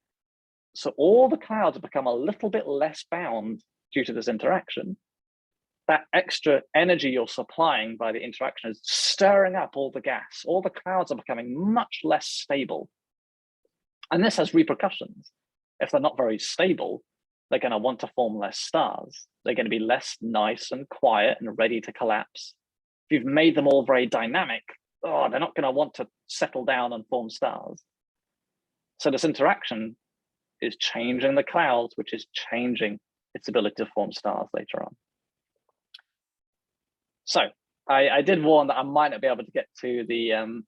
So all the clouds have become a little bit less bound due to this interaction. That extra energy you're supplying by the interaction is stirring up all the gas. All the clouds are becoming much less stable. And this has repercussions. If they're not very stable, they're going to want to form less stars. They're going to be less nice and quiet and ready to collapse. If you've made them all very dynamic, they're not going to want to settle down and form stars. So this interaction is changing the clouds, which is changing its ability to form stars later on. So I did warn that I might not be able to get to the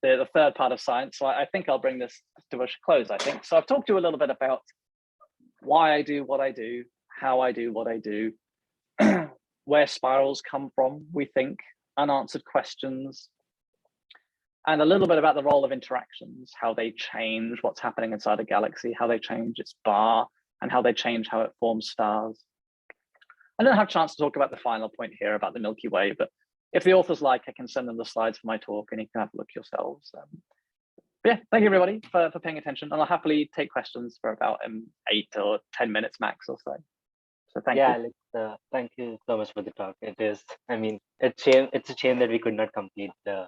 the third part of science. So I think I'll bring this to a close, I think. So I've talked to you a little bit about why I do what I do, how I do what I do, where spirals come from, we think, unanswered questions, and a little bit about the role of interactions, how they change what's happening inside a galaxy, how they change its bar, and how they change how it forms stars. I don't have a chance to talk about the final point here about the Milky Way, but if the authors like, I can send them the slides for my talk and you can have a look yourselves. But yeah, thank you everybody for paying attention, and I'll happily take questions for about 8 or 10 minutes max or so. So thank you. Alex, thank you so much for the talk. It is, I mean, it's a shame that we could not complete the,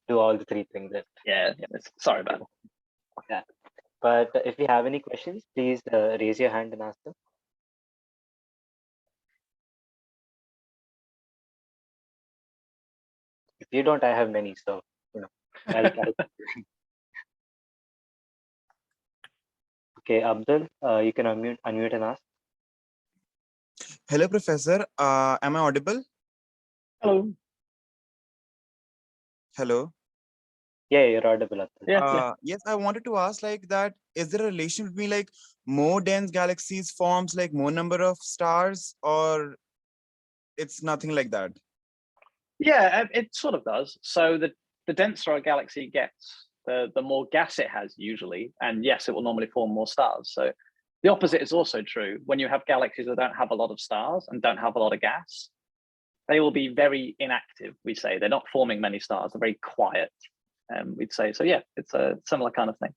do all the 3 things. Yeah, sorry about it. Yeah, but if you have any questions, please raise your hand and ask them. If you don't, I have many, so I'll Okay, Abdul, you can unmute and ask. Hello, Professor. Am I audible? Hello. Hello. Yeah, you're audible. Atul. Yeah. Yes, I wanted to ask like that, is there a relation between like more dense galaxies forms like more number of stars, or it's nothing like that? Yeah, it sort of does. So the denser a galaxy gets, the more gas it has usually, and yes, it will normally form more stars. So the opposite is also true. When you have galaxies that don't have a lot of stars and don't have a lot of gas, they will be very inactive. We say they're not forming many stars; they're very quiet. We'd say so. Yeah, it's a similar kind of thing.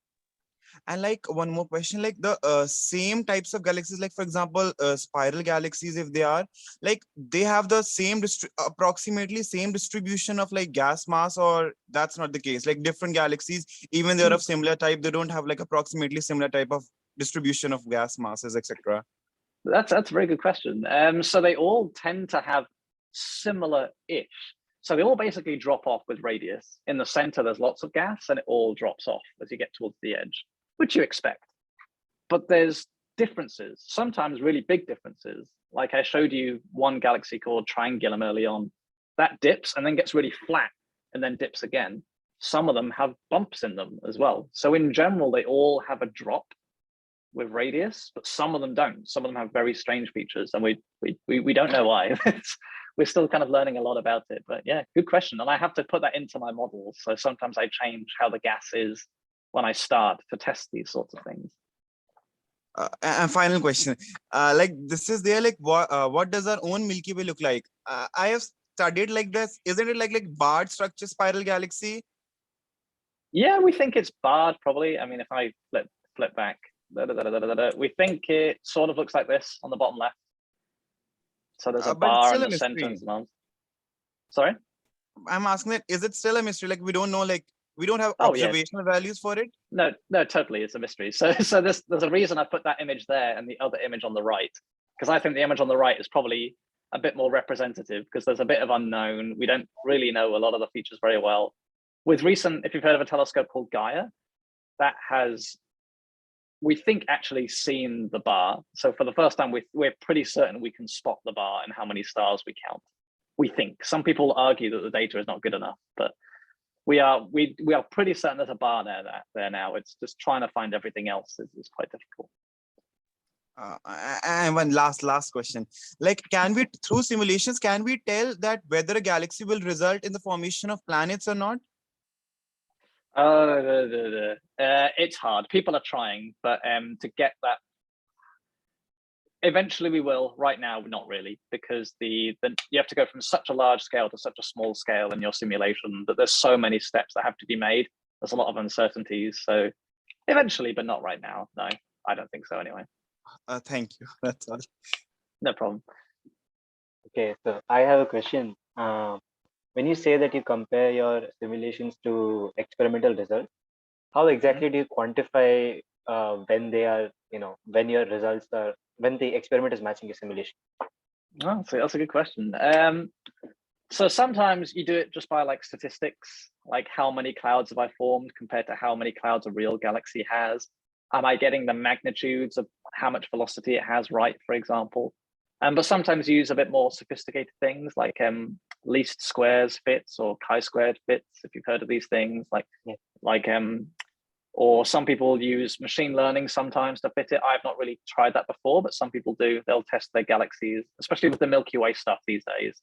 And like one more question, like the same types of galaxies, like for example, spiral galaxies, if they are like they have the same approximately same distribution of like gas mass, or that's not the case? Like different galaxies, even they're of similar type, they don't have like approximately similar type of distribution of gas masses, etc. That's a very good question. So they all tend to have similar-ish. So they all basically drop off with radius. In the center, there's lots of gas, and it all drops off as you get towards the edge, which you expect. But there's differences, sometimes really big differences. Like I showed you one galaxy called Triangulum early on, that dips and then gets really flat and then dips again. Some of them have bumps in them as well. So in general, they all have a drop with radius, but some of them don't. Some of them have very strange features, and we don't know why. We're still kind of learning a lot about it. But yeah, good question. And I have to put that into my models. So sometimes I change how the gas is when I start to test these sorts of things. And final question, like this is there, like what does our own Milky Way look like? I have studied like this. Isn't it like barred structure spiral galaxy? Yeah, we think it's barred probably. I mean, if I flip back, we think it sort of looks like this on the bottom left. So there's a But it's bar still in a the center and mystery. some arms. Sorry? I'm asking that, is it still a mystery? Like we don't know, like we don't have Oh yeah, observational values for it. no, totally, it's a mystery. So there's a reason I put that image there and the other image on the right, because I think the image on the right is probably a bit more representative because there's a bit of unknown. We don't really know a lot of the features very well. With recent, if you've heard of a telescope called Gaia, that has, we think, actually seen the bar. So for the first time, we're pretty certain we can spot the bar and how many stars we count. We think. Some people argue that the data is not good enough, but we are pretty certain there's a bar there now. It's just trying to find everything else is quite difficult. And one last question, like can we through simulations can we tell that whether a galaxy will result in the formation of planets or not? It's hard. People are trying, but to get that, eventually we will. Right now, not really, because you have to go from such a large scale to such a small scale in your simulation that there's so many steps that have to be made. There's a lot of uncertainties. So eventually, but not right now. No, I don't think so anyway. Thank you. That's all. No problem. Okay, so I have a question. When you say that you compare your simulations to experimental results, how exactly do you quantify when they are, when your results are, when the experiment is matching your simulation? Oh, so that's a good question. So sometimes you do it just by like statistics, like how many clouds have I formed compared to how many clouds a real galaxy has. Am I getting the magnitudes of how much velocity it has right, for example? But sometimes you use a bit more sophisticated things like least squares fits or chi-squared fits, if you've heard of these things, or some people use machine learning sometimes to fit it. I've not really tried that before, but some people do. They'll test their galaxies, especially with the Milky Way stuff these days.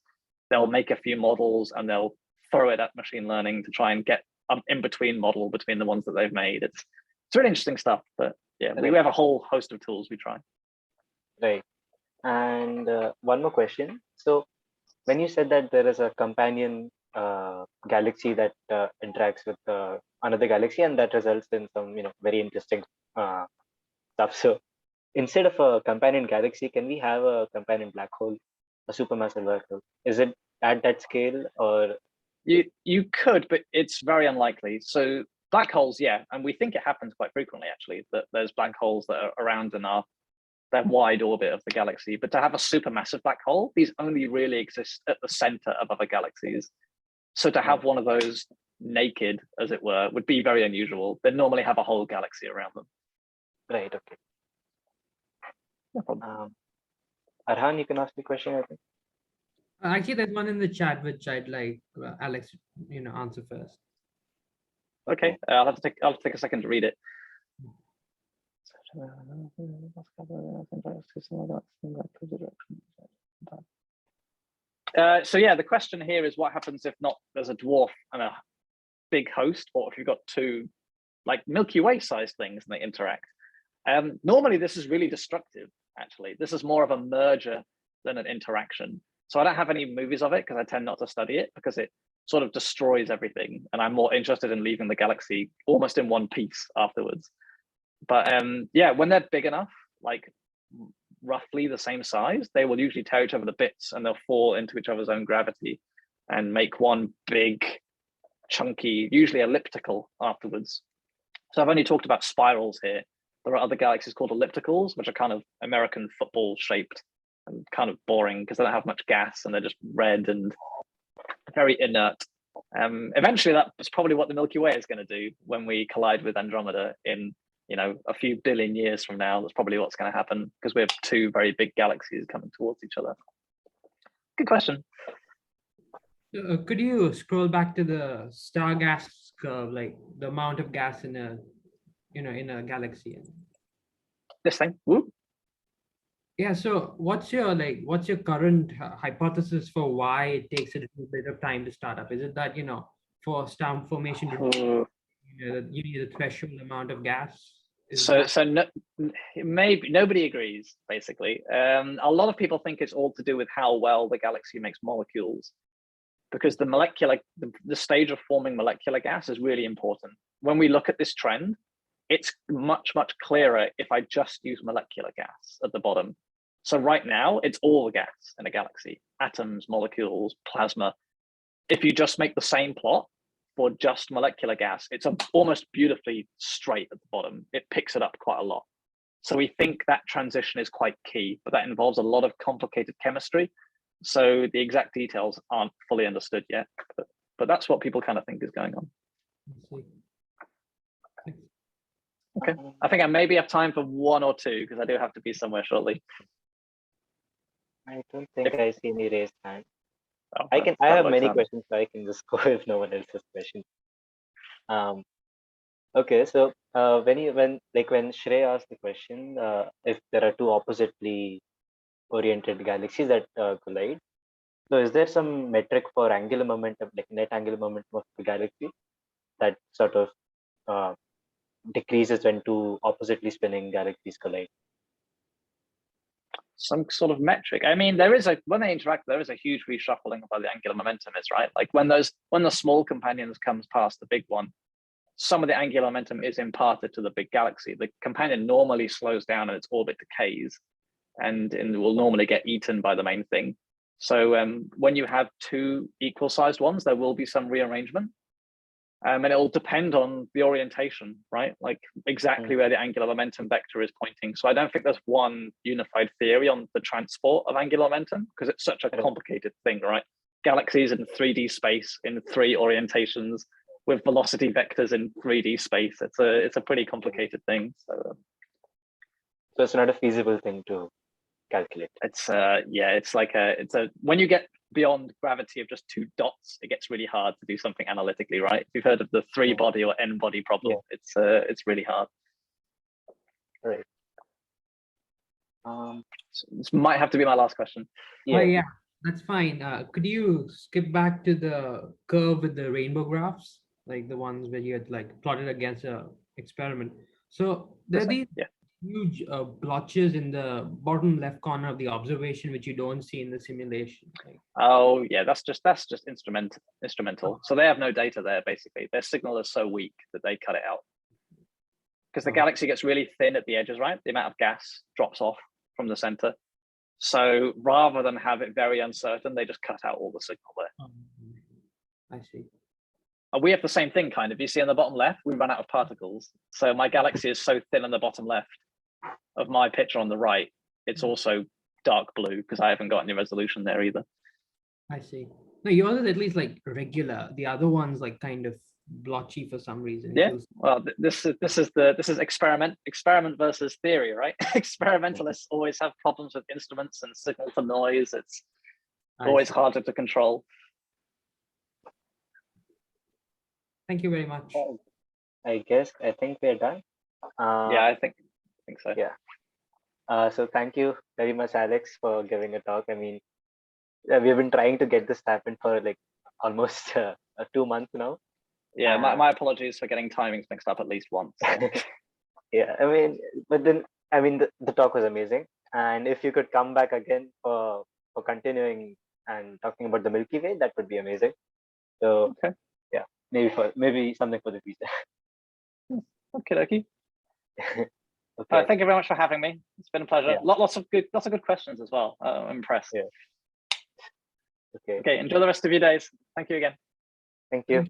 They'll make a few models and they'll throw it at machine learning to try and get an in-between model between the ones that they've made. It's really interesting stuff, but yeah, we have a whole host of tools we try. Right. And one more question. So when you said that there is a companion galaxy that interacts with another galaxy and that results in some, very interesting stuff. So instead of a companion galaxy, can we have a companion black hole, a supermassive black hole? Is it at that scale, or? You could, but it's very unlikely. So black holes, yeah, and we think it happens quite frequently actually, that there's black holes that are around in that wide orbit of the galaxy. But to have a supermassive black hole, these only really exist at the center of other galaxies. So to have one of those naked, as it were, would be very unusual. They normally have a whole galaxy around them. Right. Okay. No problem. Arhan, you can ask the question, I think. Actually, there's one in the chat which I'd like Alex, answer first. Okay, I'll have to take a second to read it. So yeah, the question here is what happens if not there's a dwarf and a big host, or if you've got two like Milky Way sized things and they interact. Normally this is really destructive, actually. This is more of a merger than an interaction. So I don't have any movies of it because I tend not to study it because it sort of destroys everything. And I'm more interested in leaving the galaxy almost in one piece afterwards. But yeah, when they're big enough, like roughly the same size, they will usually tear each other to bits and they'll fall into each other's own gravity and make one big, chunky, usually elliptical afterwards. So I've only talked about spirals here. There are other galaxies called ellipticals, which are kind of American football shaped and kind of boring because they don't have much gas and they're just red and very inert. Eventually, that's probably what the Milky Way is going to do when we collide with Andromeda in, you know, a few billion years from now. That's probably what's going to happen because we have two very big galaxies coming towards each other. Good question. Could you scroll back to the star gas curve, like the amount of gas in a, in a galaxy? This thing. Whoop. Yeah. So what's your current hypothesis for why it takes a little bit of time to start up? Is it that, for star formation to you need a threshold amount of gas? Maybe nobody agrees, basically. A lot of people think it's all to do with how well the galaxy makes molecules, because the stage of forming molecular gas is really important. When we look at this trend, it's much, much clearer if I just use molecular gas at the bottom. So right now, it's all the gas in a galaxy, atoms, molecules, plasma. If you just make the same plot for just molecular gas, it's almost beautifully straight at the bottom. It picks it up quite a lot. So we think that transition is quite key, but that involves a lot of complicated chemistry. So the exact details aren't fully understood yet, but that's what people kind of think is going on. Okay, I think I maybe have time for one or two because I do have to be somewhere shortly. I don't think I see any raised hand. Oh, I have many questions, so I can just go if no one else has questions. Okay, so when Shrey asked the question, if there are two oppositely oriented galaxies that collide, so is there some metric for angular momentum, like net angular momentum of the galaxy, that sort of decreases when two oppositely spinning galaxies collide? Some sort of metric. I mean, when they interact, there is a huge reshuffling of where the angular momentum is, right? Like when the small companions comes past the big one, some of the angular momentum is imparted to the big galaxy. The companion normally slows down and its orbit decays, and will normally get eaten by the main thing. So when you have two equal sized ones, there will be some rearrangement. And it will depend on the orientation, right? Like exactly where the angular momentum vector is pointing. So I don't think there's one unified theory on the transport of angular momentum because it's such a complicated thing, right? Galaxies in 3D space in 3 orientations with velocity vectors in 3D space. It's a pretty complicated thing. So it's not a feasible thing to calculate. It's when you get beyond gravity of just 2 dots, it gets really hard to do something analytically, right? If you've heard of the 3-body or n-body problem, it's really hard. Right. So this might have to be my last question. Yeah, that's fine. Could you skip back to the curve with the rainbow graphs, like the ones where you had like plotted against a experiment? So there are these huge blotches in the bottom left corner of the observation, which you don't see in the simulation. Oh yeah, that's just instrumental. So they have no data there. Basically, their signal is so weak that they cut it out because the galaxy gets really thin at the edges, right? The amount of gas drops off from the center. So rather than have it very uncertain, they just cut out all the signal there. I see. We have the same thing, kind of. You see on the bottom left, we run out of particles. So my galaxy is so thin on the bottom left of my picture on the right. It's also dark blue because I haven't got any resolution there either. I see. No, yours is at least like regular. The other one's like kind of blotchy for some reason. Yeah. Well, this is experiment versus theory, right? Experimentalists always have problems with instruments and signal to noise. It's always harder to control. Thank you very much. I think we're done. Yeah, I think so. Yeah. So thank you very much, Alex, for giving a talk. I mean, we've been trying to get this happen for like almost 2 months now. Yeah, my apologies for getting timings mixed up at least once. Yeah, I mean, but then I mean the talk was amazing, and if you could come back again for continuing and talking about the Milky Way, that would be amazing. So Okay. yeah, maybe something for the future. Okay. Okay. Thank you very much for having me. It's been a pleasure. Yeah. Lots of good questions as well. I'm impressed. Yeah. Okay. Okay, enjoy the rest of your days. Thank you again. Thank you.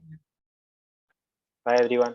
Bye, everyone.